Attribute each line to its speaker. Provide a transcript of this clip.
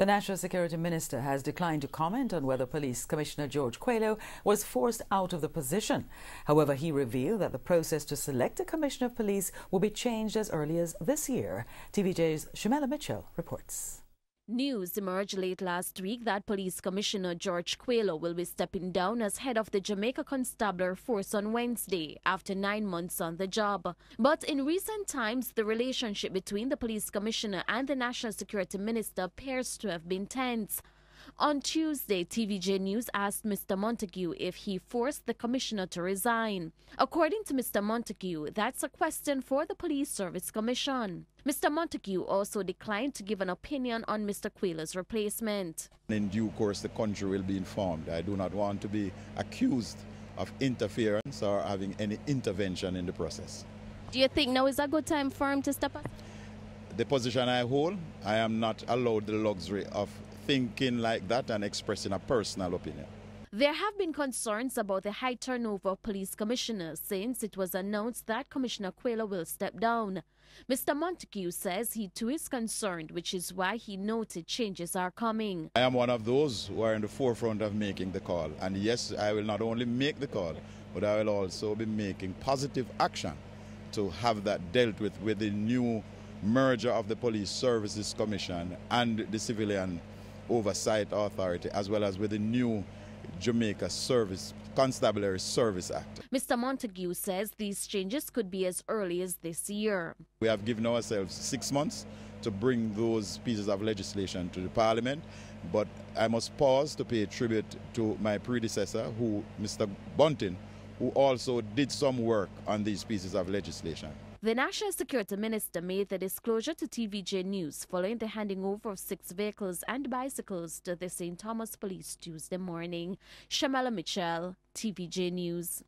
Speaker 1: The National Security Minister has declined to comment on whether Police Commissioner George Coelho was forced out of the position. However, he revealed that the process to select a Commissioner of Police will be changed as early as this year. TVJ's Shamela Mitchell reports.
Speaker 2: News emerged late last week that Police Commissioner George Coelho will be stepping down as head of the Jamaica Constabulary Force on Wednesday after 9 months on the job. But in recent times, the relationship between the Police Commissioner and the National Security Minister appears to have been tense. On Tuesday, TVJ News asked Mr. Montague if he forced the Commissioner to resign. According to Mr. Montague, that's a question for the Police Service Commission. Mr. Montague also declined to give an opinion on Mr. Coelho's replacement.
Speaker 3: In due course, the country will be informed. I do not want to be accused of interference or having any intervention in the process.
Speaker 2: Do you think now is a good time for him to step up?
Speaker 3: The position I hold, I am not allowed the luxury of thinking like that and expressing a personal opinion.
Speaker 2: There have been concerns about the high turnover of police commissioners since it was announced that Commissioner Coelho will step down. Mr. Montague says he too is concerned, which is why he noted changes are coming.
Speaker 3: I am one of those who are in the forefront of making the call. And yes, I will not only make the call, but I will also be making positive action to have that dealt with the new merger of the Police Services Commission and the Civilian Oversight Authority, as well as with the new Jamaica Constabulary Service Act.
Speaker 2: Mr. Montague says these changes could be as early as this year.
Speaker 3: We have given ourselves 6 months to bring those pieces of legislation to the Parliament, but I must pause to pay tribute to my predecessor, Mr. Bunting, who also did some work on these pieces of legislation.
Speaker 2: The National Security Minister made the disclosure to TVJ News following the handing over of 6 vehicles and bicycles to the St. Thomas Police Tuesday morning. Shamela Mitchell, TVJ News.